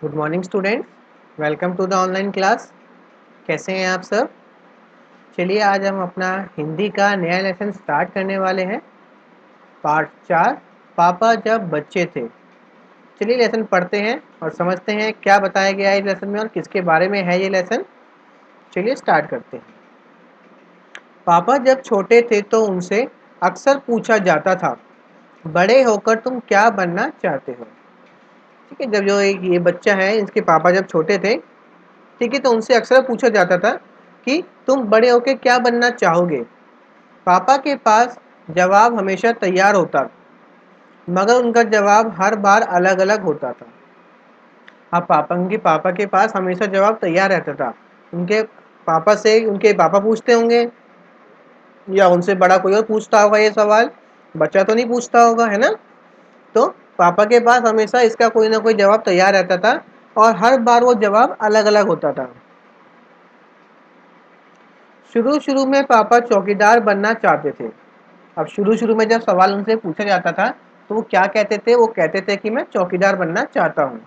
Good morning student, welcome to the online class. कैसे हैं आप सब? चलिए आज हम अपना हिंदी का नया लेसन स्टार्ट करने वाले हैं। पार्ट 4, पापा जब बच्चे थे। चलिए लेसन पढ़ते हैं और समझते हैं क्या बताया गया है इस लेसन में और किसके बारे में है ये लेसन। चलिए स्टार्ट करते हैं। पापा जब छोटे थे तो उनसे अक्सर पूछा जाता था, बड़े होकर तुम क्या बनना चाहते हो। ठीक है, जब जो एक ये बच्चा है इसके पापा जब छोटे थे, ठीक है, तो उनसे अक्सर पूछा जाता था कि तुम बड़े होकर क्या बनना चाहोगे। पापा के पास जवाब हमेशा तैयार होता, मगर उनका जवाब हर बार अलग अलग होता था। अब उनके पापा के पास हमेशा जवाब तैयार रहता था। उनके पापा से उनके पापा पूछते होंगे या उनसे बड़ा कोई और पूछता होगा, ये सवाल बच्चा तो नहीं पूछता होगा, है ना। तो पापा के पास हमेशा इसका कोई ना कोई जवाब तैयार रहता था और हर बार वो जवाब अलग अलग होता था। शुरू शुरू में पापा चौकीदार बनना चाहते थे। अब शुरू शुरू में जब सवाल उनसे पूछा जाता था तो वो क्या कहते थे? वो कहते थे कि मैं चौकीदार बनना चाहता हूँ।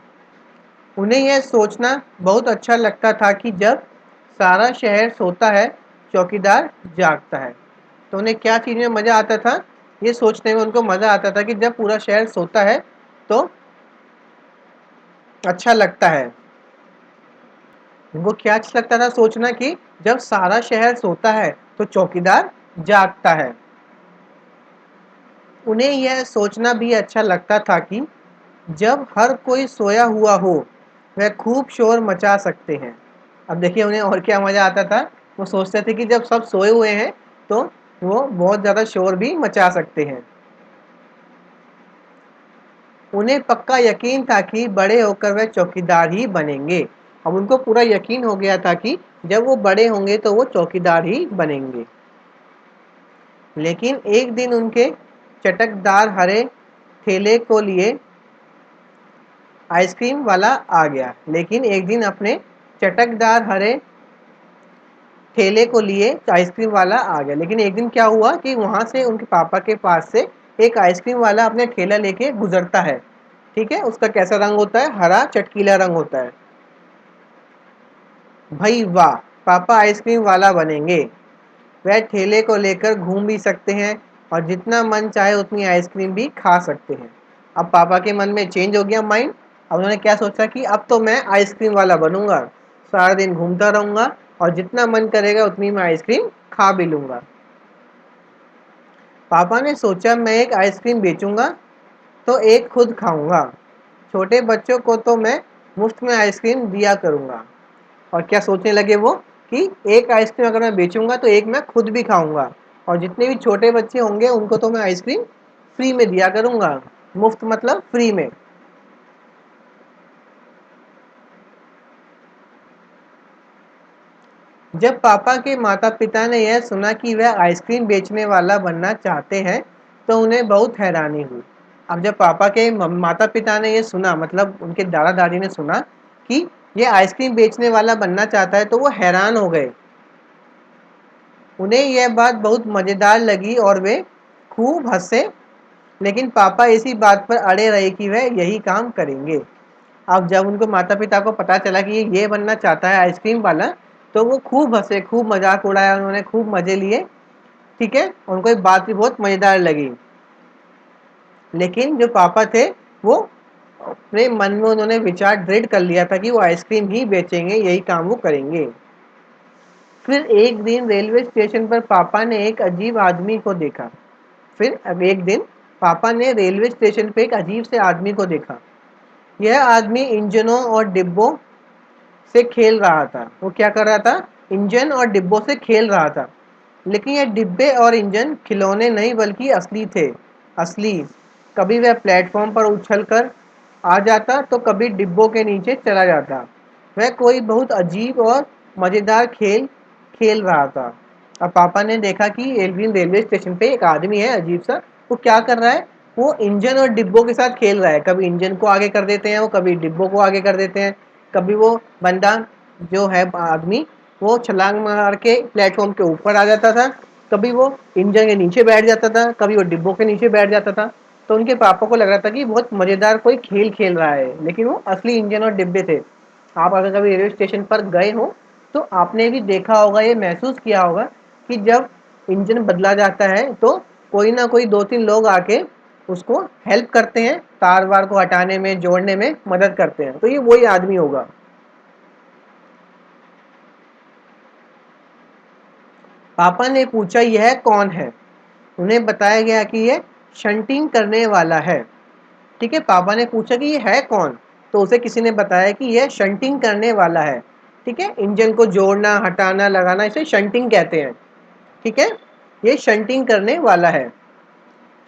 उन्हें यह सोचना बहुत अच्छा लगता था कि जब सारा शहर सोता है, चौकीदार जागता है। तो उन्हें क्या चीज़ में मज़ा आता था? ये सोचने में उनको मज़ा आता था कि जब पूरा शहर सोता है तो अच्छा लगता है। उनको क्या अच्छा लगता था सोचना कि जब सारा शहर सोता है तो चौकीदार जागता है। उन्हें यह सोचना भी अच्छा लगता था कि जब हर कोई सोया हुआ हो, वह खूब शोर मचा सकते हैं। अब देखिए उन्हें और क्या मज़ा आता था। वो सोचते थे कि जब सब सोए हुए हैं तो वो बहुत ज़्यादा शोर भी मचा सकते हैं। उन्हें पक्का यकीन था कि बड़े होकर वह चौकीदार ही बनेंगे। अब उनको पूरा यकीन हो गया था कि जब वो बड़े होंगे तो वो चौकीदार ही बनेंगे। लेकिन एक दिन उनके चटकदार हरे ठेले को लिए आइसक्रीम वाला आ गया। लेकिन एक दिन अपने चटकदार हरे ठेले को लिए आइसक्रीम वाला आ गया। लेकिन एक दिन क्या हुआ कि वहाँ से उनके पापा के पास से एक आइसक्रीम वाला अपने ठेला लेके गुजरता है। ठीक है, उसका कैसा रंग होता है? हरा चटकीला रंग होता है। भाई वाह, पापा आइसक्रीम वाला बनेंगे। वह ठेले को लेकर घूम भी सकते हैं और जितना मन चाहे उतनी आइसक्रीम भी खा सकते हैं। अब पापा के मन में चेंज हो गया माइंड। अब उन्होंने क्या सोचा कि अब तो मैं आइसक्रीम वाला बनूंगा, सारा दिन घूमता रहूंगा और जितना मन करेगा उतनी मैं आइसक्रीम खा भी लूंगा। पापा ने सोचा मैं एक आइसक्रीम बेचूंगा तो एक खुद खाऊंगा। छोटे बच्चों को तो मैं मुफ्त में आइसक्रीम दिया करूंगा। और क्या सोचने लगे वो कि एक आइसक्रीम अगर मैं बेचूंगा तो एक मैं खुद भी खाऊंगा और जितने भी छोटे बच्चे होंगे उनको तो मैं आइसक्रीम फ्री में दिया करूंगा। मुफ्त मतलब फ्री में। जब पापा के माता पिता ने यह सुना कि वह आइसक्रीम बेचने वाला बनना चाहते हैं तो उन्हें बहुत हैरानी हुई। अब जब पापा के माता पिता ने यह सुना, मतलब उनके दादा दादी ने सुना कि यह आइसक्रीम बेचने वाला बनना चाहता है तो वो हैरान हो गए। उन्हें यह बात बहुत मज़ेदार लगी और वे खूब हंसे। लेकिन पापा इसी बात पर अड़े रहे कि वह यही काम करेंगे। अब जब उनको माता पिता को पता चला कि ये बनना चाहता है आइसक्रीम वाला, तो वो खूब हंसे, खूब मजाक उड़ाया, उन्होंने खूब मज़े लिए। ठीक है, उनको एक बात भी बहुत मज़ेदार लगी। लेकिन जो पापा थे वो अपने मन में उन्होंने विचार दृढ़ कर लिया था कि वो आइसक्रीम ही बेचेंगे, यही काम वो करेंगे। फिर एक दिन रेलवे स्टेशन पर पापा ने एक अजीब आदमी को देखा। फिर अब एक दिन पापा ने रेलवे स्टेशन पे एक अजीब से आदमी को देखा। यह आदमी इंजनों और डिब्बों से खेल रहा था। वो क्या कर रहा था? इंजन और डिब्बों से खेल रहा था। लेकिन ये डिब्बे और इंजन खिलौने नहीं बल्कि असली थे। असली। कभी वह प्लेटफॉर्म पर उछल कर आ जाता तो कभी डिब्बों के नीचे चला जाता। वह कोई बहुत अजीब और मज़ेदार खेल खेल रहा था। अब पापा ने देखा कि एल्विन रेलवे स्टेशन पे एक आदमी है अजीब सा। वो क्या कर रहा है? वो इंजन और डिब्बों के साथ खेल रहा है। कभी इंजन को आगे कर देते हैं, वो कभी डिब्बों को आगे कर देते हैं। कभी वो बंदा जो है आदमी वो छलांग मार के प्लेटफॉर्म के ऊपर आ जाता था, कभी वो इंजन के नीचे बैठ जाता था, कभी वो डिब्बों के नीचे बैठ जाता था। तो उनके पापा को लग रहा था कि बहुत मज़ेदार कोई खेल खेल रहा है, लेकिन वो असली इंजन और डिब्बे थे। आप अगर कभी रेलवे स्टेशन पर गए हो तो आपने भी देखा होगा, ये महसूस किया होगा कि जब इंजन बदला जाता है तो कोई ना कोई 2-3 लोग आके उसको हेल्प करते हैं, तार वार को हटाने में, जोड़ने में मदद करते हैं। तो ये वही आदमी होगा। पापा ने पूछा, यह कौन है? उन्हें बताया गया कि ये शंटिंग करने वाला है। ठीक है, पापा ने पूछा कि ये है कौन? तो उसे किसी ने बताया कि यह शंटिंग करने वाला है। ठीक है, इंजन को जोड़ना, हटाना, लगाना, इसे शंटिंग कहते हैं। ठीक है, ये शंटिंग करने वाला है।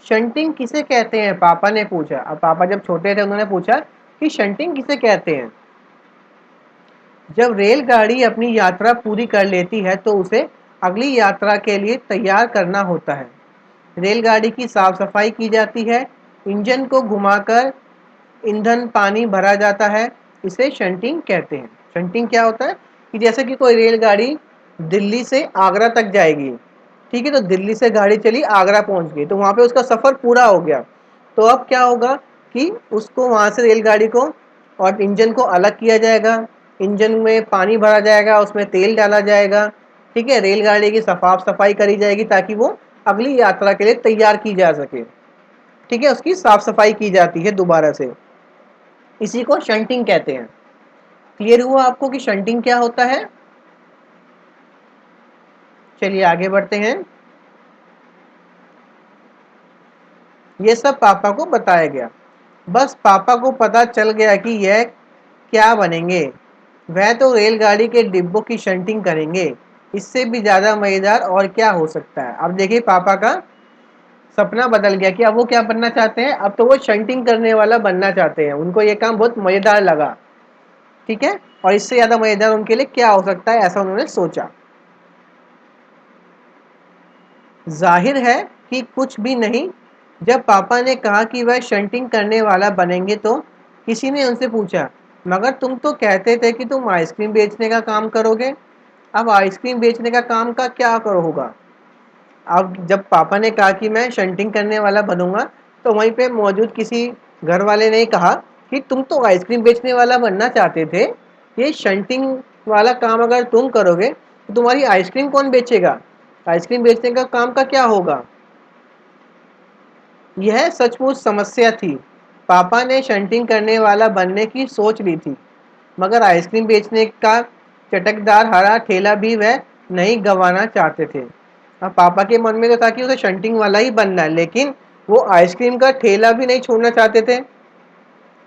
शंटिंग किसे कहते हैं? पापा ने पूछा। अब पापा जब छोटे थे उन्होंने पूछा कि शंटिंग किसे कहते हैं? जब रेलगाड़ी अपनी यात्रा पूरी कर लेती है तो उसे अगली यात्रा के लिए तैयार करना होता है। रेलगाड़ी की साफ सफाई की जाती है, इंजन को घुमाकर ईंधन पानी भरा जाता है, इसे शंटिंग कहते हैं। शंटिंग क्या होता है कि जैसे कि कोई रेलगाड़ी दिल्ली से आगरा तक जाएगी। ठीक है, तो दिल्ली से गाड़ी चली, आगरा पहुंच गई, तो वहां पे उसका सफर पूरा हो गया। तो अब क्या होगा कि उसको वहां से रेलगाड़ी को और इंजन को अलग किया जाएगा, इंजन में पानी भरा जाएगा, उसमें तेल डाला जाएगा। ठीक है, रेलगाड़ी की साफ सफाई करी जाएगी ताकि वो अगली यात्रा के लिए तैयार की जा सके। ठीक है, उसकी साफ सफाई की जाती है दोबारा से, इसी को शंटिंग कहते हैं। क्लियर हुआ आपको कि शंटिंग क्या होता है? चलिए आगे बढ़ते हैं। ये सब पापा को बताया गया। बस पापा को पता चल गया कि यह क्या बनेंगे। वह तो रेलगाड़ी के डिब्बों की शंटिंग करेंगे, इससे भी ज़्यादा मज़ेदार और क्या हो सकता है। अब देखिए पापा का सपना बदल गया कि अब वो क्या बनना चाहते हैं, अब तो वो शंटिंग करने वाला बनना चाहते हैं। उनको ये काम बहुत मज़ेदार लगा। ठीक है, और इससे ज़्यादा मज़ेदार उनके लिए क्या हो सकता है, ऐसा उन्होंने सोचा। जाहिर है कि कुछ भी नहीं। जब पापा ने कहा कि वह शंटिंग करने वाला बनेंगे तो किसी ने उनसे पूछा, मगर तुम तो कहते थे कि तुम आइसक्रीम बेचने का काम करोगे, अब आइसक्रीम बेचने का काम का क्या करो होगा? अब जब पापा ने कहा कि मैं शंटिंग करने वाला बनूंगा तो वहीं पे मौजूद किसी घर वाले ने कहा कि तुम तो आइसक्रीम बेचने वाला बनना चाहते थे, ये शंटिंग वाला काम अगर तुम करोगे तो तुम्हारी आइसक्रीम कौन बेचेगा? आइसक्रीम बेचने का काम का क्या होगा? यह सचमुच समस्या थी। पापा ने शंटिंग करने वाला बनने की सोच ली थी, मगर आइसक्रीम बेचने का चटकदार हरा ठेला भी वह नहीं गंवाना चाहते थे। अब पापा के मन में तो था कि उसे शंटिंग वाला ही बनना है, लेकिन वो आइसक्रीम का ठेला भी नहीं छोड़ना चाहते थे,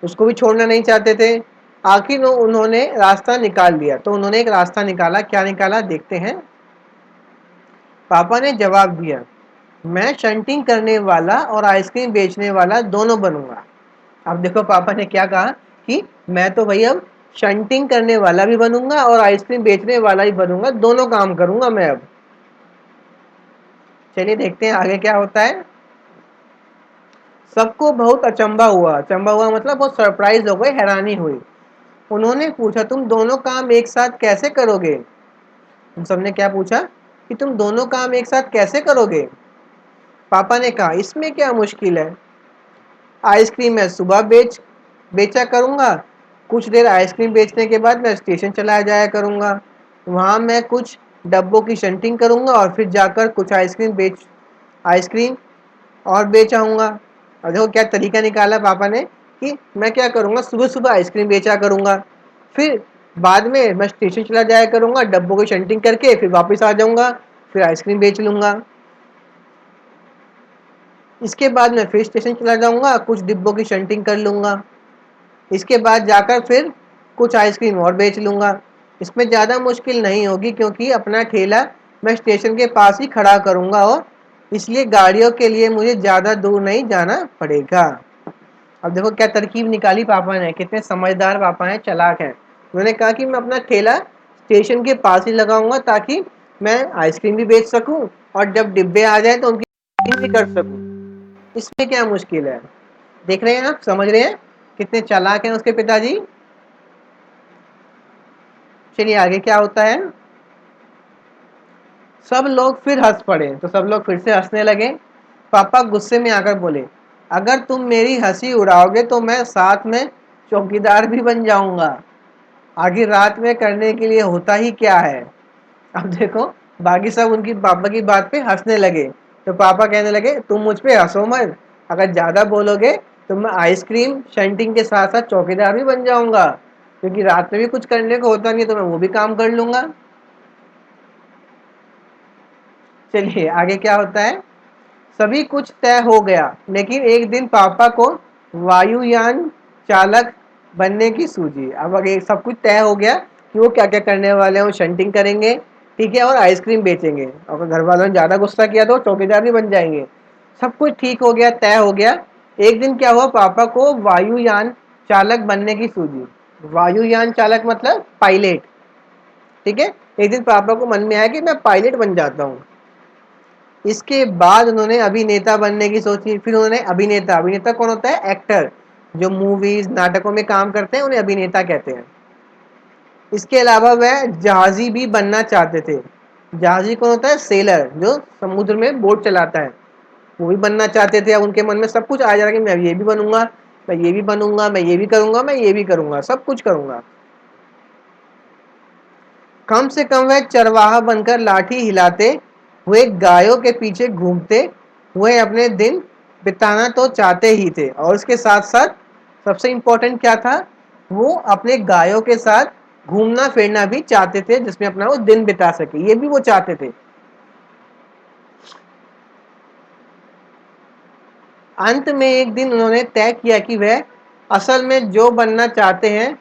उसको भी छोड़ना नहीं चाहते थे। आखिर उन्होंने रास्ता निकाल लिया। तो उन्होंने एक रास्ता निकाला। क्या निकाला, देखते हैं। पापा ने जवाब दिया, मैं शंटिंग करने वाला और आइसक्रीम बेचने वाला दोनों बनूंगा। अब देखो पापा ने क्या कहा कि मैं तो भाई अब शंटिंग करने वाला भी बनूंगा और आइसक्रीम बेचने वाला भी बनूंगा, दोनों काम करूंगा मैं अब। चलिए देखते हैं आगे क्या होता है। सबको बहुत अचंभा हुआ। अचंभा हुआ मतलब बहुत सरप्राइज हो गए, हैरानी हुई। उन्होंने पूछा, तुम दोनों काम एक साथ कैसे करोगे? तुम सबने क्या पूछा कि तुम दोनों काम एक साथ कैसे करोगे? पापा ने कहा, इसमें क्या मुश्किल है, आइसक्रीम मैं सुबह बेचा करूँगा, कुछ देर आइसक्रीम बेचने के बाद मैं स्टेशन चला जाया करूँगा, वहाँ मैं कुछ डब्बों की शंटिंग करूँगा और फिर जाकर कुछ आइसक्रीम और बेच आऊँगा। और देखो क्या तरीका निकाला पापा ने कि मैं क्या करूँगा, सुबह सुबह आइसक्रीम बेचा करूँगा, फिर बाद में मैं स्टेशन चला जाया करूँगा, डब्बों की शंटिंग करके फिर वापस आ जाऊँगा, फिर आइसक्रीम बेच लूँगा। इसके बाद मैं फिर स्टेशन चला जाऊँगा, कुछ डिब्बों की शंटिंग कर लूँगा, इसके बाद जाकर फिर कुछ आइसक्रीम और बेच लूँगा। इसमें ज़्यादा मुश्किल नहीं होगी क्योंकि अपना ठेला मैं स्टेशन के पास ही खड़ा करूँगा और इसलिए गाड़ियों के लिए मुझे ज़्यादा दूर नहीं जाना पड़ेगा। अब देखो क्या तरकीब निकाली पापा ने, कितने समझदार पापा हैं, चालाक हैं। उन्होंने कहा कि मैं अपना ठेला स्टेशन के पास ही लगाऊंगा ताकि मैं आइसक्रीम भी बेच सकूं और जब डिब्बे आ जाए तो उनकी शॉपिंग भी कर सकूं। इसमें क्या मुश्किल है? देख रहे हैं आप, समझ रहे हैं कितने चालाक हैं उसके पिताजी। चलिए आगे क्या होता है। सब लोग फिर हंस पड़े, तो सब लोग फिर से हंसने लगे। पापा गुस्से में आकर बोले, अगर तुम मेरी हंसी उड़ाओगे तो मैं साथ में चौकीदार भी बन जाऊंगा। आखिर रात में करने के लिए होता ही क्या है। अब देखो, बाकी सब उनकी पापा की बात पे हंसने लगे। तो पापा कहने लगे तुम मुझ पे हंसो मत, अगर ज़्यादा बोलोगे तो मैं आइसक्रीम शंटिंग के साथ साथ चौकीदार भी बन जाऊंगा, क्योंकि रात में भी कुछ करने को होता नहीं तो मैं वो भी काम कर लूंगा। चलिए आगे क्या होता है। सभी कुछ तय हो गया, लेकिन एक दिन पापा को वायुयान चालक बनने की सूझी। अब अगर सब कुछ तय हो गया कि वो क्या क्या करने वाले हैं, वो शंटिंग करेंगे, ठीक है, और आइसक्रीम बेचेंगे, और घर वालों ने ज़्यादा गुस्सा किया तो चौकीदार भी बन जाएंगे। सब कुछ ठीक हो गया, तय हो गया। एक दिन क्या हुआ, पापा को वायुयान चालक बनने की सूझी। वायुयान चालक मतलब पायलट, ठीक है। एक दिन पापा को मन में आया कि मैं पायलट बन जाता हूँ। इसके बाद उन्होंने अभिनेता बनने की सोची। फिर उन्होंने अभिनेता, अभिनेता कौन होता है, एक्टर, जो मूवीज नाटकों में काम करते हैं उन्हें अभिनेता कहते हैं। इसके अलावा वह जहाजी भी बनना चाहते थे। जहाजी कौन होता है, सेलर, जो समुद्र में बोट चलाता है, वो भी बनना चाहते थे। अब उनके मन में सब कुछ आ जा रहा है कि मैं ये भी बनूंगा, मैं ये भी बनूंगा, मैं ये भी करूंगा, मैं ये भी करूंगा, सब कुछ करूंगा। कम से कम वह चरवाहा बनकर लाठी हिलाते हुए गायों के पीछे घूमते हुए अपने दिन बिताना तो चाहते ही थे, और उसके साथ साथ सबसे इम्पोर्टेंट क्या था, वो अपने गायों के साथ घूमना फिरना भी चाहते थे, जिसमें अपना वो दिन बिता सके, ये भी वो चाहते थे। अंत में एक दिन उन्होंने तय किया कि वह असल में जो बनना चाहते हैं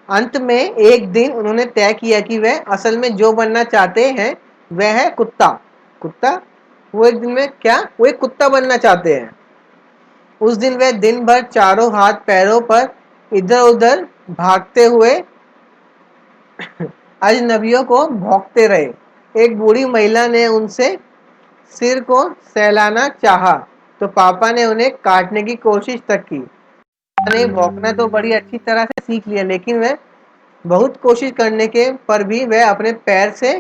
अंत में एक दिन उन्होंने तय किया कि वह असल में जो बनना चाहते हैं वह है कुत्ता। कुत्ता, वो एक दिन में क्या, वो एक कुत्ता बनना चाहते हैं। उस दिन वह दिन भर चारों हाथ पैरों पर इधर उधर भागते हुए अजनबियों को भौंकते रहे। एक बूढ़ी महिला ने उनसे सिर को सहलाना चाहा तो पापा ने उन्हें काटने की कोशिश तक की। नहीं, भौंकना तो बड़ी अच्छी तरह से सीख लिया, लेकिन वह बहुत कोशिश करने के पर भी वह अपने पैर से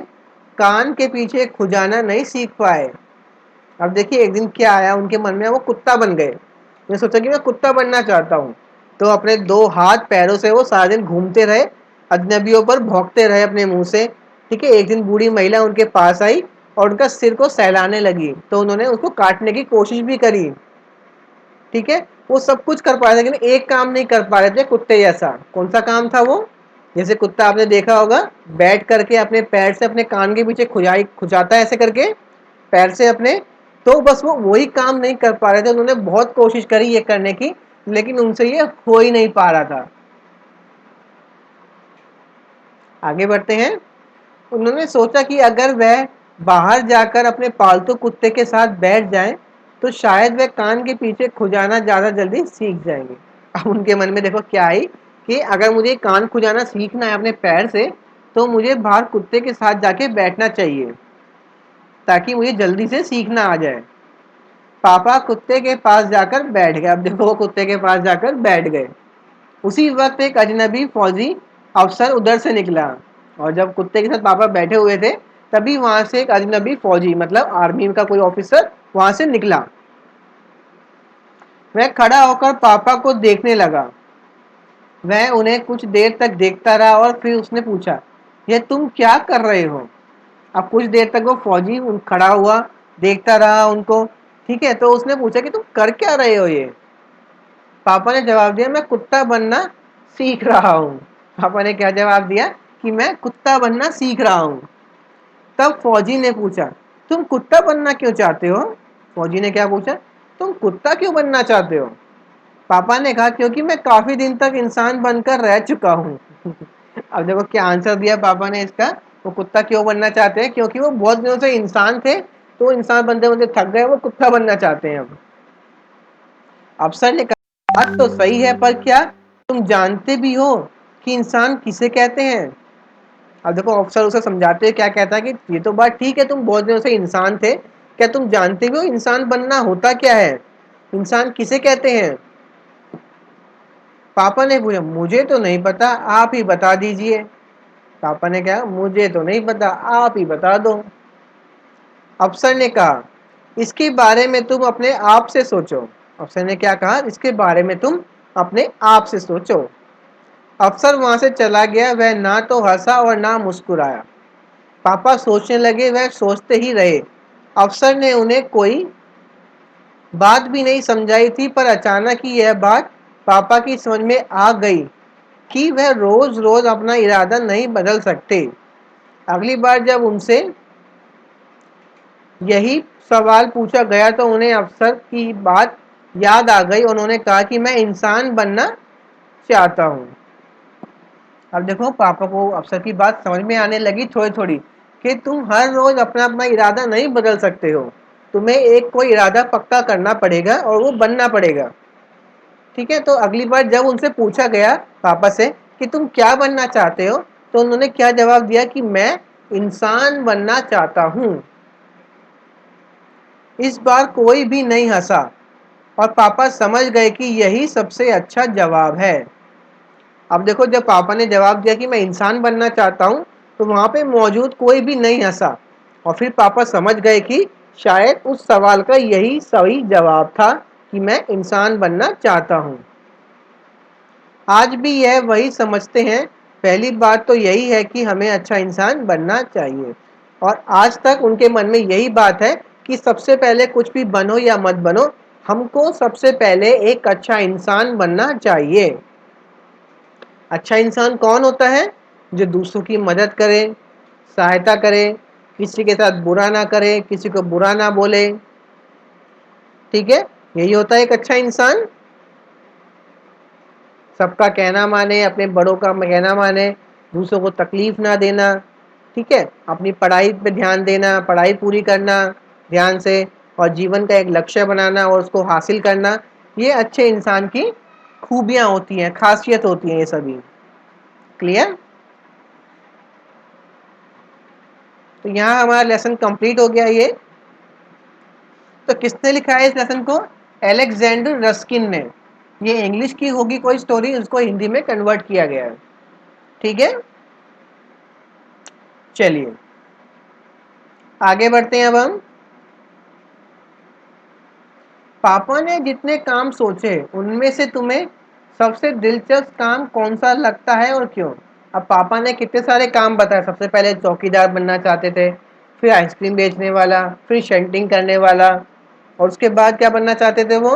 कान के पीछे खुजाना नहीं सीख पाए। अब देखिए, एक दिन क्या आया उनके मन में, वो कुत्ता बन गए। उन्होंने सोचा कि मैं कुत्ता बनना चाहता हूँ, तो अपने दो हाथ पैरों से वो सारा दिन घूमते रहे, अजनबियों पर भौंकते रहे अपने मुंह से। ठीक है, एक दिन बूढ़ी महिला उनके पास आई और उनका सिर को सहलाने लगी, तो उन्होंने उसको काटने की कोशिश भी करी। ठीक है, वो सब कुछ कर पा रहे थे, लेकिन एक काम नहीं कर पा रहे थे कुत्ते जैसा। कौन सा काम था वो, जैसे कुत्ता आपने देखा होगा, बैठ करके अपने पैर से अपने कान के पीछे खुजाता है ऐसे करके पैर से अपने, तो बस वो वही काम नहीं कर पा रहे थे। उन्होंने बहुत कोशिश करी ये करने की, लेकिन उनसे ये हो ही नहीं पा रहा था। आगे बढ़ते हैं। उन्होंने सोचा कि अगर वह बाहर जाकर अपने पालतू कुत्ते के साथ बैठ जाएं, तो शायद वह कान के पीछे खुजाना ज़्यादा जल्दी सीख जाएंगे। अब उनके मन में देखो क्या आई, कि अगर मुझे कान खुजाना सीखना है अपने पैर से, तो मुझे बाहर कुत्ते के साथ जाके बैठना चाहिए, ताकि मुझे जल्दी से सीखना आ जाए। पापा कुत्ते के पास जाकर बैठ गए। अब देखो, वो कुत्ते के पास जाकर बैठ गए। उसी वक्त एक अजनबी फौजी अफसर उधर से निकला, और जब कुत्ते के साथ पापा बैठे हुए थे, तभी वहां से एक अजनबी फौजी, मतलब आर्मी का कोई ऑफिसर, वहां से निकला। वह खड़ा होकर पापा को देखने लगा। वह उन्हें कुछ देर तक देखता रहा और फिर उसने पूछा, यह तुम क्या कर रहे हो। अब कुछ देर तक वो फौजी खड़ा हुआ, देखता रहा उनको। ठीक है, तो उसने पूछा कि तुम कर क्या रहे हो ये। पापा ने जवाब दिया, मैं कुत्ता बनना सीख रहा हूँ। पापा ने क्या जवाब दिया, कि मैं कुत्ता बनना सीख रहा हूँ। तब फौजी ने पूछा, तुम कुत्ता बनना क्यों चाहते हो। फौजी ने क्या पूछा, तुम कुत्ता क्यों बनना चाहते हो। पापा ने कहा, क्योंकि मैं काफी दिन तक इंसान बनकर रह चुका हूँ। अब देखो क्या आंसर दिया पापा ने इसका। वो कुत्ता क्यों बनना चाहते हैं, क्योंकि वो बहुत दिनों से इंसान थे, तो इंसान बनते बनते थक गए, वो कुत्ता बनना चाहते हैं अब। अफसर ने कहा, बात तो सही है, पर क्या तुम जानते भी हो कि इंसान किसे कहते हैं। अब देखो, अफसर उसे समझाते हुए क्या कहता है, कि ये तो बात ठीक है, तुम बहुत दिनों से इंसान थे, क्या तुम जानते भी हो इंसान बनना होता क्या है, इंसान किसे कहते हैं। पापा ने पूछा, मुझे तो नहीं पता, आप ही बता दीजिए। पापा ने कहा, मुझे तो नहीं पता, आप ही बता दो। अफसर ने कहा, इसके बारे में तुम अपने आप से सोचो। अफसर ने क्या कहा? इसके बारे में तुम अपने आप से सोचो। अफसर वहां से चला गया। वह ना तो हंसा और ना मुस्कुराया। पापा सोचने लगे। वह सोचते ही रहे। अफसर ने उन्हें कोई बात भी नहीं समझाई थी, पर अचानक ही यह बात पापा की समझ में आ गई कि वह रोज रोज अपना इरादा नहीं बदल सकते। अगली बार जब उनसे यही सवाल पूछा गया तो उन्हें अफसर की बात याद आ गई। उन्होंने कहा कि मैं इंसान बनना चाहता हूँ। अब देखो, पापा को अफसर की बात समझ में आने लगी थोड़ी थोड़ी, कि तुम हर रोज अपना अपना इरादा नहीं बदल सकते हो। तुम्हें एक कोई इरादा पक्का करना पड़ेगा और वो बनना पड़ेगा। ठीक है, तो अगली बार जब उनसे पूछा गया पापा से कि तुम क्या बनना चाहते हो, तो उन्होंने क्या जवाब दिया कि मैं इंसान बनना चाहता हूँ। इस बार कोई भी नहीं हंसा और पापा समझ गए कि यही सबसे अच्छा जवाब है। अब देखो, जब पापा ने जवाब दिया कि मैं इंसान बनना चाहता हूँ, तो वहां पे मौजूद कोई भी नहीं हंसा और फिर पापा समझ गए कि शायद उस सवाल का यही सही जवाब था कि मैं इंसान बनना चाहता हूँ। आज भी यह वही समझते हैं। पहली बात तो यही है कि हमें अच्छा इंसान बनना चाहिए, और आज तक उनके मन में यही बात है कि सबसे पहले कुछ भी बनो या मत बनो, हमको सबसे पहले एक अच्छा इंसान बनना चाहिए। अच्छा इंसान कौन होता है? जो दूसरों की मदद करे, सहायता करे, किसी के साथ बुरा ना करे, किसी को बुरा ना बोले। ठीक है, यही होता है एक अच्छा इंसान। सबका कहना माने, अपने बड़ों का कहना माने, दूसरों को तकलीफ ना देना। ठीक है, अपनी पढ़ाई पे ध्यान देना, पढ़ाई पूरी करना ध्यान से, और जीवन का एक लक्ष्य बनाना और उसको हासिल करना, ये अच्छे इंसान की खूबियां होती हैं, खासियत होती हैं ये सभी। क्लियर? तो यहाँ हमारा लेसन कंप्लीट हो गया ये। तो किसने लिखा है इस लेसन को? एलेक्जेंडर रस्किन ने। ये इंग्लिश की होगी कोई स्टोरी, उसको हिंदी में कन्वर्ट किया गया है। ठीक है, चलिए आगे बढ़ते हैं। अब हम, पापा ने जितने काम सोचे उनमें से तुम्हें सबसे दिलचस्प काम कौन सा लगता है और क्यों? अब पापा ने कितने सारे काम बताए। सबसे पहले चौकीदार बनना चाहते थे, फिर आइसक्रीम बेचने वाला, फिर शेंटिंग करने वाला, और उसके बाद क्या बनना चाहते थे वो?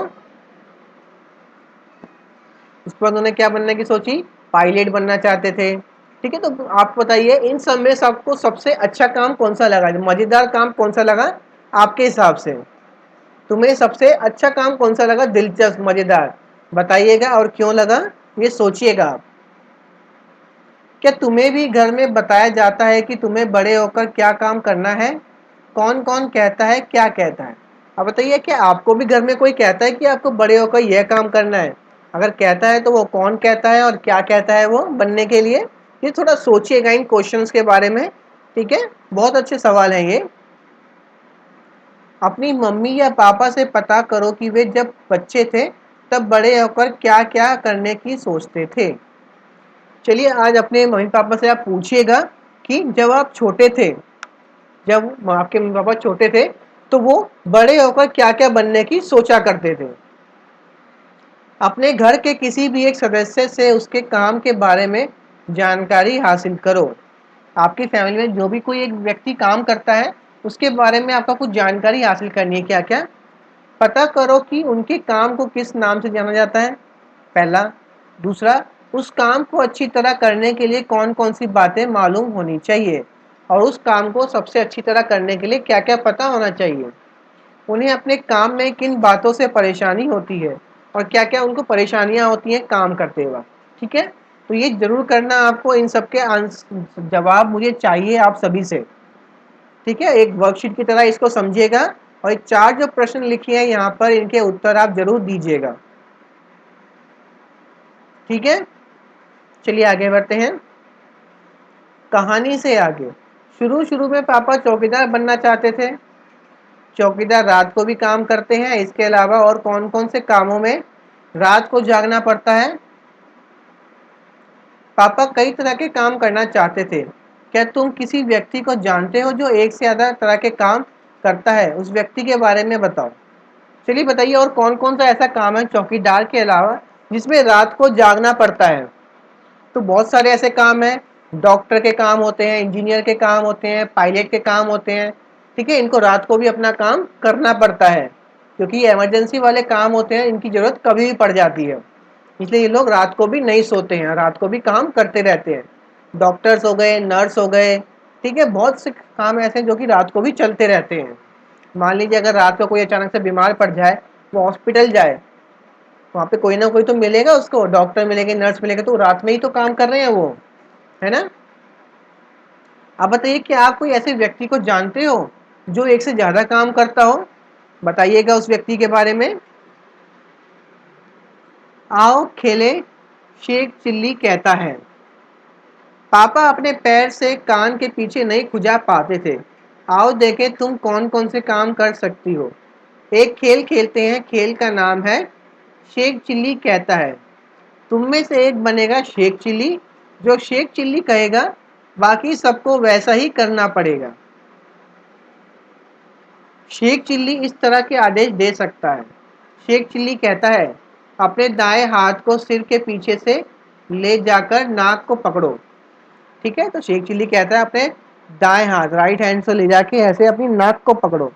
उसके बाद उन्होंने क्या बनने की सोची? पायलट बनना चाहते थे। ठीक है, तो आप बताइए इन सब में सबको सबसे अच्छा काम कौन सा लगा, मजेदार काम कौन सा लगा आपके हिसाब से? तुम्हें सबसे अच्छा काम कौन सा लगा, दिलचस्प, मजेदार? बताइएगा, और क्यों लगा ये सोचिएगा आप। क्या तुम्हें भी घर में बताया जाता है कि तुम्हें बड़े होकर क्या काम करना है? कौन कौन कहता है, क्या कहता है? अब बताइए, क्या आपको भी घर में कोई कहता है कि आपको बड़े होकर यह काम करना है? अगर कहता है तो वो कौन कहता है और क्या कहता है वो बनने के लिए? ये थोड़ा सोचिएगा इन क्वेश्चंस के बारे में। ठीक है, बहुत अच्छे सवाल हैं ये। अपनी मम्मी या पापा से पता करो कि वे जब बच्चे थे तब बड़े होकर क्या क्या करने की सोचते थे। चलिए आज अपने मम्मी पापा से आप पूछिएगा कि जब आप छोटे थे, जब आपके मम्मी पापा छोटे थे, तो वो बड़े होकर क्या क्या बनने की सोचा करते थे। अपने घर के किसी भी एक सदस्य से उसके काम के बारे में जानकारी हासिल करो। आपकी फैमिली में जो भी कोई एक व्यक्ति काम करता है, उसके बारे में आपका कुछ जानकारी हासिल करनी है। क्या क्या? पता करो कि उनके काम को किस नाम से जाना जाता है, पहला। दूसरा, उस काम को अच्छी तरह करने के लिए कौन कौन सी बातें मालूम होनी चाहिए, और उस काम को सबसे अच्छी तरह करने के लिए क्या क्या पता होना चाहिए। उन्हें अपने काम में किन बातों से परेशानी होती है और क्या क्या उनको परेशानियां होती हैं काम करते वक्त। ठीक है, तो ये जरूर करना आपको। इन सब के जवाब मुझे चाहिए आप सभी से। ठीक है, एक वर्कशीट की तरह इसको समझिएगा, और 4 जो प्रश्न लिखे हैं यहाँ पर, इनके उत्तर आप जरूर दीजिएगा। ठीक है, चलिए आगे बढ़ते हैं कहानी से आगे। शुरू शुरू में पापा चौकीदार बनना चाहते थे। चौकीदार रात को भी काम करते हैं। इसके अलावा और कौन कौन से कामों में रात को जागना पड़ता है? पापा कई तरह के काम करना चाहते थे। क्या तुम किसी व्यक्ति को जानते हो जो एक से ज़्यादा तरह के काम करता है उस व्यक्ति के बारे में बताओ। चलिए बताइए, और कौन कौन सा ऐसा काम है चौकीदार के अलावा जिसमें रात को जागना पड़ता है? तो बहुत सारे ऐसे काम हैं। डॉक्टर के काम होते हैं, इंजीनियर के काम होते हैं, पायलट के काम होते हैं। ठीक है, इनको रात को भी अपना काम करना पड़ता है क्योंकि ये इमरजेंसी वाले काम होते हैं, इनकी ज़रूरत कभी भी पड़ जाती है। इसलिए ये लोग रात को भी नहीं सोते हैं, रात को भी काम करते रहते हैं। डॉक्टर्स हो गए, नर्स हो गए, ठीक है, बहुत से काम ऐसे हैं जो कि रात को भी चलते रहते हैं। मान लीजिए अगर रात को कोई अचानक से बीमार पड़ जाए, वो हॉस्पिटल जाए, वहाँ पे कोई ना कोई तो मिलेगा उसको, डॉक्टर मिलेंगे, नर्स मिलेंगे, तो रात में ही तो काम कर रहे हैं वो, है ना। अब बताइए कि आप कोई ऐसे व्यक्ति को जानते हो जो एक से ज़्यादा काम करता हो? बताइएगा उस व्यक्ति के बारे में। आओ खेले, शेख चिल्ली कहता है। पापा अपने पैर से कान के पीछे नहीं खुजा पाते थे। आओ देखें तुम कौन कौन से काम कर सकती हो। एक खेल खेलते हैं, खेल का नाम है शेख चिल्ली कहता है। तुम में से एक बनेगा शेख चिल्ली, जो शेख चिल्ली कहेगा बाकी सबको वैसा ही करना पड़ेगा। शेख चिल्ली इस तरह के आदेश दे सकता है। शेख चिल्ली कहता है, अपने दाएं हाथ को सिर के पीछे से ले जाकर नाक को पकड़ो। ठीक है, तो शेख चिल्ली कहता है अपने दाएं हाथ, राइट हैंड से ले जाके ऐसे अपनी नाक को पकड़ो।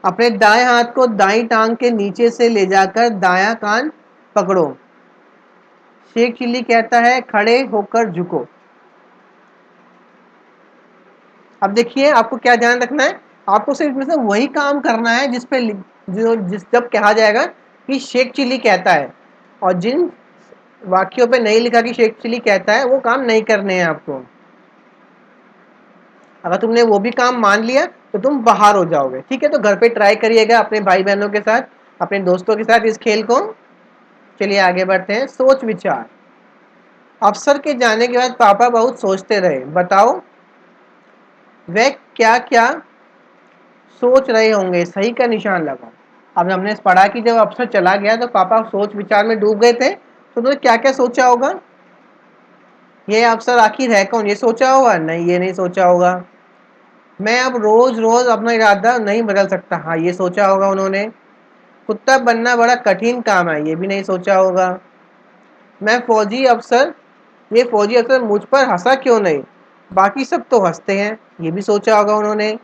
अपने दाएं हाथ को दाईं टांग के नीचे से ले जाकर दायां कान पकड़ो। शेख चिल्ली कहता है, खड़े होकर झुको। अब देखिए आपको क्या ध्यान रखना है, आपको सिर्फ में से वही काम करना है जिस पे जिस जब कहा जाएगा कि शेख चिल्ली कहता है, और जिन वाक्यों पे नहीं लिखा कि शेख चिल्ली कहता है वो काम नहीं करने हैं आपको। अगर तुमने वो भी काम मान लिया तो तुम बाहर हो जाओगे। ठीक है, तो घर पे ट्राई करिएगा अपने भाई बहनों के साथ, अपने दोस्तों के साथ इस खेल को। चलिए आगे बढ़ते हैं। सोच विचार। अफसर के जाने के बाद पापा बहुत सोचते रहे। बताओ वह क्या क्या सोच रहे होंगे, सही का निशान लगाओ। अब हमने पढ़ा कि जब अफसर चला गया तो पापा सोच विचार में डूब गए थे, तो उन्होंने क्या क्या सोचा होगा? ये अफसर आखिर है कौन, ये सोचा होगा? नहीं, ये नहीं सोचा होगा। मैं अब रोज रोज अपना इरादा नहीं बदल सकता, हाँ ये सोचा होगा उन्होंने। कुत्ता बनना बड़ा कठिन काम है, ये भी नहीं सोचा होगा। मैं फौजी अफसर, ये फौजी अफसर मुझ पर हंसा क्यों नहीं, बाकी सब तो हंसते हैं, ये भी सोचा होगा उन्होंने।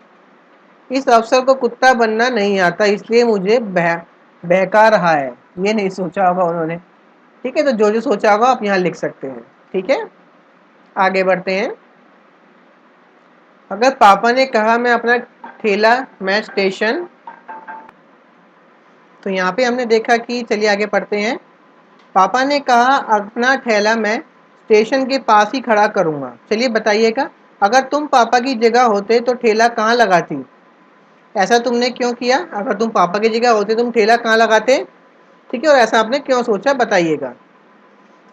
इस अफसर को कुत्ता बनना नहीं आता इसलिए मुझे बहका रहा है, ये नहीं सोचा होगा उन्होंने। ठीक है, तो जो जो सोचा होगा आप यहाँ लिख सकते हैं। ठीक है, आगे बढ़ते हैं। अगर पापा ने कहा मैं अपना ठेला मैं स्टेशन, तो यहाँ पे हमने देखा कि, चलिए आगे पढ़ते हैं। पापा ने कहा अपना ठेला मैं स्टेशन के पास ही खड़ा करूँगा। चलिए बताइएगा, अगर तुम पापा की जगह होते तो ठेला कहाँ लगाती? ऐसा तुमने क्यों किया? अगर तुम पापा की जगह होते तुम ठेला कहाँ लगाते? ठीक है, और ऐसा आपने क्यों सोचा, बताइएगा।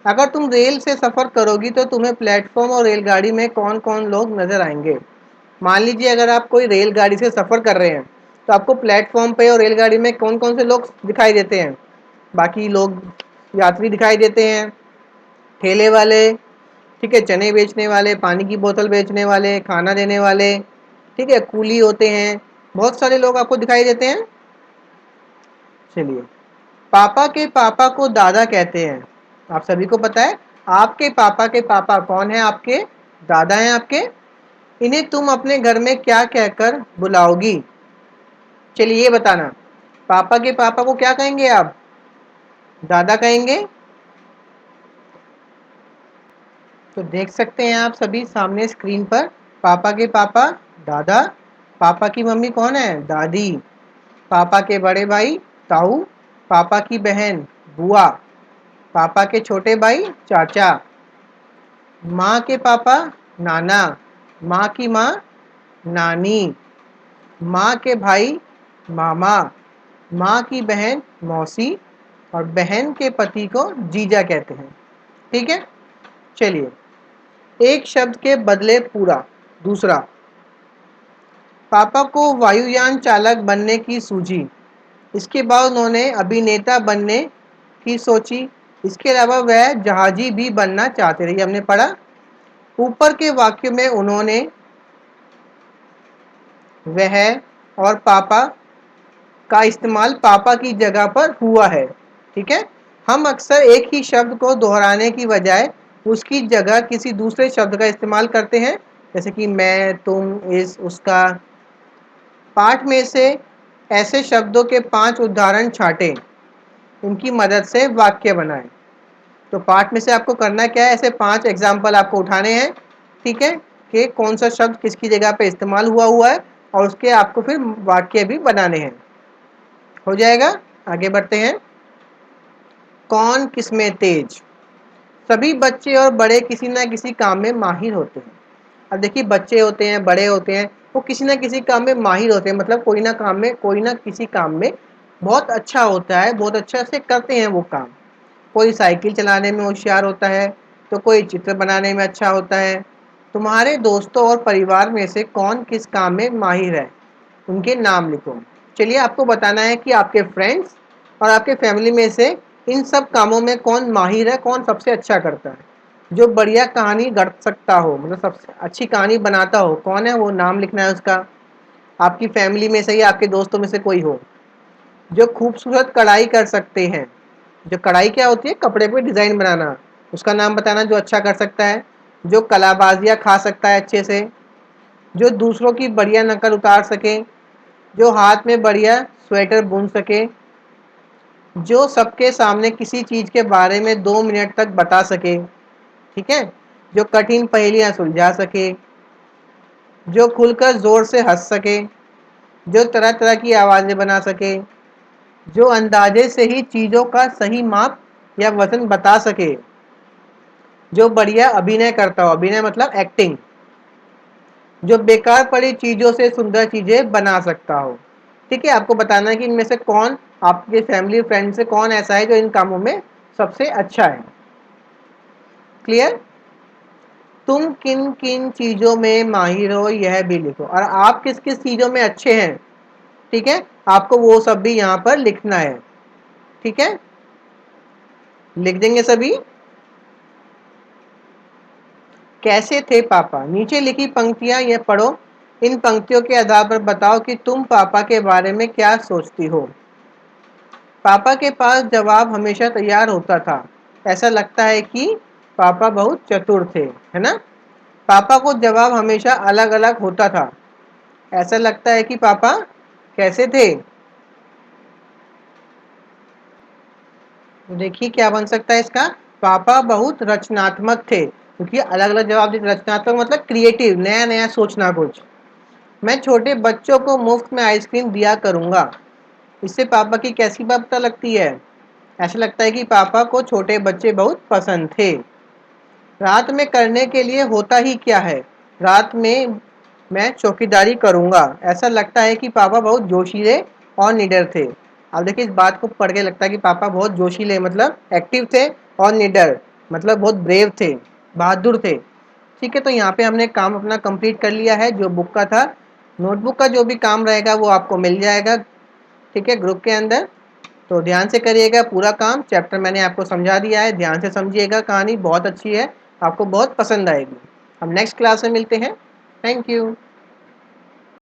अगर तुम रेल से सफ़र करोगी तो तुम्हें प्लेटफॉर्म और रेलगाड़ी में कौन कौन लोग नज़र आएंगे? मान लीजिए अगर आप कोई रेलगाड़ी से सफ़र कर रहे हैं तो आपको प्लेटफॉर्म पे और रेलगाड़ी में कौन कौन से लोग दिखाई देते हैं? बाकी लोग, यात्री दिखाई देते हैं, ठेले वाले, ठीक है, चने बेचने वाले, पानी की बोतल बेचने वाले, खाना देने वाले, ठीक है, कूली होते हैं, बहुत सारे लोग आपको दिखाई देते हैं। चलिए, पापा के पापा को दादा कहते हैं। आप सभी को पता है आपके पापा के पापा कौन है? आपके दादा हैं आपके। इन्हें तुम अपने घर में क्या कहकर बुलाओगी? चलिए ये बताना, पापा के पापा को क्या कहेंगे आप? दादा कहेंगे। तो देख सकते हैं आप सभी सामने स्क्रीन पर, पापा के पापा दादा, पापा की मम्मी कौन है? दादी, पापा के बड़े भाई ताऊ, पापा की बहन बुआ, पापा के छोटे भाई चाचा, माँ के पापा नाना, माँ की माँ नानी, माँ के भाई मामा, माँ की बहन मौसी, और बहन के पति को जीजा कहते हैं। ठीक है, चलिए, एक शब्द के बदले पूरा। दूसरा, पापा को वायुयान चालक बनने की सूझी, इसके बाद उन्होंने अभिनेता बनने की सोची, इसके अलावा वह जहाजी भी बनना चाहते थे, हमने पढ़ा। ऊपर के वाक्य में उन्होंने, वह, और पापा का इस्तेमाल पापा की जगह पर हुआ है। ठीक है, हम अक्सर एक ही शब्द को दोहराने की बजाय उसकी जगह किसी दूसरे शब्द का इस्तेमाल करते हैं, जैसे कि मैं, तुम, इस, उसका। पाठ में से ऐसे शब्दों के 5 उदाहरण छांटें, उनकी मदद से वाक्य बनाएं। तो पाठ में से आपको करना क्या है, ऐसे 5 एग्जाम्पल आपको उठाने हैं। ठीक है, कि कौन सा शब्द किसकी जगह पे इस्तेमाल हुआ है और उसके आपको फिर वाक्य भी बनाने हैं। हो जाएगा, आगे बढ़ते हैं। कौन किसमें तेज। सभी बच्चे और बड़े किसी ना किसी काम में माहिर होते हैं। अब देखिए, बच्चे होते हैं, बड़े होते हैं, वो किसी ना किसी काम में माहिर होते हैं, मतलब कोई ना काम में, कोई ना किसी काम में बहुत अच्छा होता है, बहुत अच्छा से करते हैं वो काम। कोई साइकिल चलाने में होशियार होता है, तो कोई चित्र बनाने में अच्छा होता है। तुम्हारे दोस्तों और परिवार में से कौन किस काम में माहिर है, उनके नाम लिखो। चलिए, आपको बताना है कि आपके फ्रेंड्स और आपके फैमिली में से इन सब कामों में कौन माहिर है, कौन सबसे अच्छा करता है। जो बढ़िया कहानी गढ़ सकता हो, मतलब सबसे अच्छी कहानी बनाता हो, कौन है वो नाम लिखना है उसका। आपकी फैमिली में से ही आपके दोस्तों में से कोई हो। जो खूबसूरत कढ़ाई कर सकते हैं, जो कढ़ाई क्या होती है, कपड़े पे डिज़ाइन बनाना, उसका नाम बताना जो अच्छा कर सकता है। जो कलाबाजियाँ खा सकता है अच्छे से, जो दूसरों की बढ़िया नकल उतार सके, जो हाथ में बढ़िया स्वेटर बुन सके, जो सबके सामने किसी चीज़ के बारे में 2 मिनट तक बता सके। ठीक है, जो कठिन पहेलियाँ सुलझा सके, जो खुलकर ज़ोर से हंस सके, जो तरह तरह की आवाज़ें बना सके, जो अंदाजे से ही चीज़ों का सही माप या वजन बता सके, जो बढ़िया अभिनय करता हो, अभिनय मतलब एक्टिंग, जो बेकार पड़ी चीज़ों से सुंदर चीज़ें बना सकता हो। ठीक है, आपको बताना है कि इनमें से कौन, आपके फैमिली फ्रेंड से कौन ऐसा है जो इन कामों में सबसे अच्छा है। क्लियर। तुम किन किन चीज़ों में माहिर हो यह भी लिखो, और आप किस किस चीज़ों में अच्छे हैं। ठीक है, आपको वो सब भी यहाँ पर लिखना है। ठीक है, लिख देंगे सभी। कैसे थे पापा, नीचे लिखी पंक्तियां ये पढ़ो। इन पंक्तियों के आधार पर बताओ कि तुम पापा के बारे में क्या सोचती हो। पापा के पास जवाब हमेशा तैयार होता था। ऐसा लगता है कि पापा बहुत चतुर थे, है ना। पापा को जवाब हमेशा अलग अलग होता था। ऐसा लगता है कि पापा कैसे थे। देखिए क्या बन सकता है इसका। पापा बहुत रचनात्मक थे, क्योंकि अलग अलग जवाब दे। रचनात्मक मतलब क्रिएटिव, नया नया सोचना कुछ। मैं छोटे बच्चों को मुफ्त में आइसक्रीम दिया करूँगा। इससे पापा की कैसी बात पता लगती है। ऐसा लगता है कि पापा को छोटे बच्चे बहुत पसंद थे। रात में करने के लिए होता ही क्या है। रात में मैं चौकीदारी करूँगा। ऐसा लगता है कि पापा बहुत जोशीले और निडर थे। अब देखिए, इस बात को पढ़ के लगता है कि पापा बहुत जोशीले मतलब एक्टिव थे, और निडर मतलब बहुत ब्रेव थे, बहादुर थे। ठीक है, तो यहाँ पे हमने काम अपना कंप्लीट कर लिया है जो बुक का था। नोटबुक का जो भी काम रहेगा वो आपको मिल जाएगा, ठीक है, ग्रुप के अंदर। तो ध्यान से करिएगा पूरा काम। चैप्टर मैंने आपको समझा दिया है, ध्यान से समझिएगा। कहानी बहुत अच्छी है, आपको बहुत पसंद आएगी। हम नेक्स्ट क्लास में मिलते हैं। Thank you.